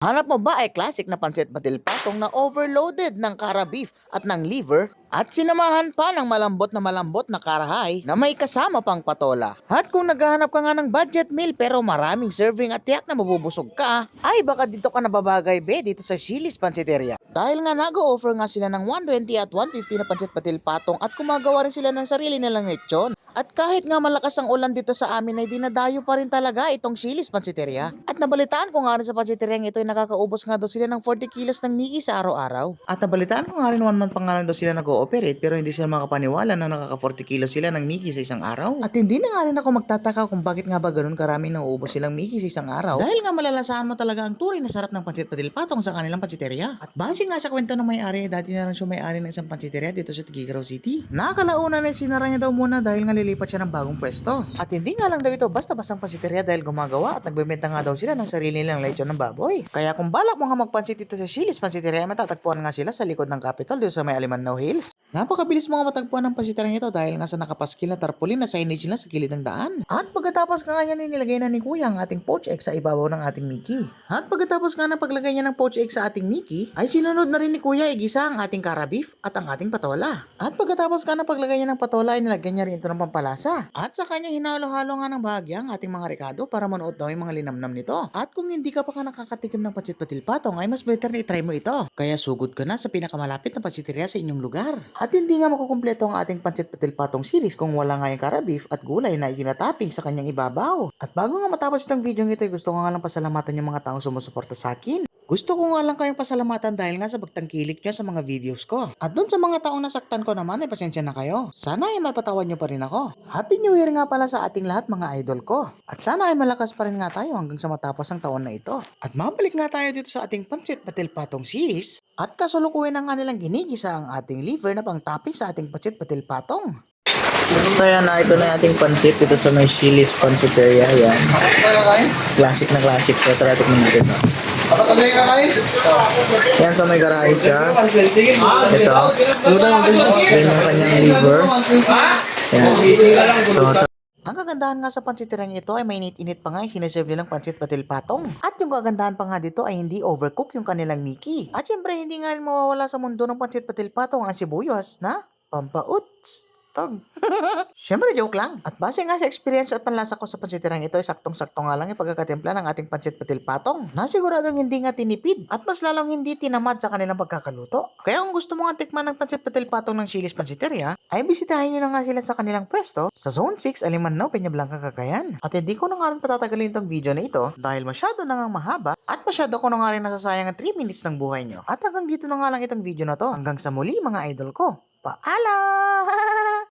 Hanap mo ba ay classic na pancit batil patong na overloaded ng kara beef at ng liver at sinamahan pa ng malambot na karahay na may kasama pang patola? At kung naghahanap ka nga ng budget meal pero maraming serving at tiyak na mabubusog ka, ay baka dito ka nababagay be dito sa Chili's Panciteria. Dahil nga nag-o-offer nga sila ng 120 at 150 na pancit batil patong at gumagawa rin sila ng sarili nilang lechon. At kahit nga malakas ang ulan dito sa amin ay dinadayo pa rin talaga itong Chili's Panciteria. At nabalitaan ko nga rin sa panciteria ito ay nakakaubos nga daw sila ng 40 kilos ng Mickey sa araw-araw. At nabalitaan ko nga rin 1 month pa nga lang daw sila nag-ooperate pero hindi sila makapaniwala na nakaka 40 kilos sila ng Mickey sa isang araw. At hindi na nga rin ako magtataka kung bakit nga ba ganun karami nauubos silang Mickey sa isang araw. Dahil nga malalasahan mo talaga ang tunay na sarap ng pancit patil patong sa kanilang panciteria. At base nga sa kwento ng may-ari, dati na rin siya may-ari ng isang panciteria dito sa Tuguegarao City. Nakakalauna na sinara niya daw muna dahil nga lilipat siya ng bagong pwesto. At hindi nga lang daw ito basta-bastang panciteria dahil gumagawa at nagbebenta nga daw sila ng sarili nilang lechon ng baboy. Kaya kung balak mo nga magpansit dito sa Chili's Panciteria, matatagpuan nga sila sa likod ng Capitol dito sa may Alimannaw Hills. Napakabilis mo nga matagpuan ng panciteria ito dahil nga sa nakapaskil na tarpaulin na signage nila sa gilid ng daan. At pagkatapos nga niya nilagay na ni Kuya ang ating poached egg sa ibabaw ng ating Mickey. At pagkatapos nga ng paglagay niya ng poached egg sa ating Mickey, ay sinunod na rin ni Kuya igisa ang ating kara beef at ang ating patola. At pagkatapos nga ng paglagay niya ng patola ay nilagyan niya rin ito ng pampalasa. At sa kanya hinalo-halo nga ng bahagya ang ating mga rekado para manood daw yung mga linamnam nito. At kung hindi ka pa nakakatikim ng pancit patil patong ay mas better na itry mo ito. Kaya sugod ka na sa pinakamalapit na panciteria sa inyong lugar. At hindi nga makukumpleto ang ating pancit patil patong series kung wala nga yung kara beef at gulay na itinatapping sa kanyang ibabaw. At bago nga matapos itong video ito, gusto ko nga lang pasalamatan yung mga taong sumusuporta sa akin. Gusto ko nga lang kayong pasalamatan dahil nga sa pagtangkilik nyo sa mga videos ko. At dun sa mga taong nasaktan ko naman ay pasensya na kayo. Sana ay mapatawad nyo pa rin ako. Happy New Year nga pala sa ating lahat mga idol ko. At sana ay malakas pa rin nga tayo hanggang sa matapos ang taon na ito. At mabalik nga tayo dito sa ating pancit patil patong series. At kasalukuyan na nga nilang ginigisa ang ating liver na pang topping sa ating pancit patil patong. So yan na, ito na ating pancit dito sa may Chili's Panciteria. Yan. Classic na classic. So tara tikman natin ito. Yan, so may garahe siya. Ito. Yan yung kanyang liver. Yan. So, ang kagandahan nga sa panciteria ito ay mainit-init pa nga yung sineserve nilang pancit patil patong. At yung kagandahan pa nga dito ay hindi overcook yung kanilang Mickey. At syempre hindi nga rin mawawala sa mundo ng pancit patil patong ang sibuyas na pampauts. Tog. Siyempre, joke lang. At base nga sa experience at panlasa ko sa panciteria ito ay saktong-sakto nga lang yung pagkakatimpla ng ating pancit patil patong. Nasiguradong hindi nga tinipid at mas lalong hindi tinamad sa kanilang pagkakaluto. Kaya kung gusto mo nga tikman ng pancit patil patong ng Chili's Panciteria, ay bisitahin nyo na nga sila sa kanilang pwesto sa Zone 6, Alimannaw, Peñablanca, Cagayan. At hindi ko na nga rin patatagalin itong video na ito dahil masyado na nga mahaba at masyado ko na nga rin nasasayang ang 3 minutes ng buhay nyo. At hanggang dito na nga lang itong video na to. Hanggang sa muli mga idol ko. Paalam!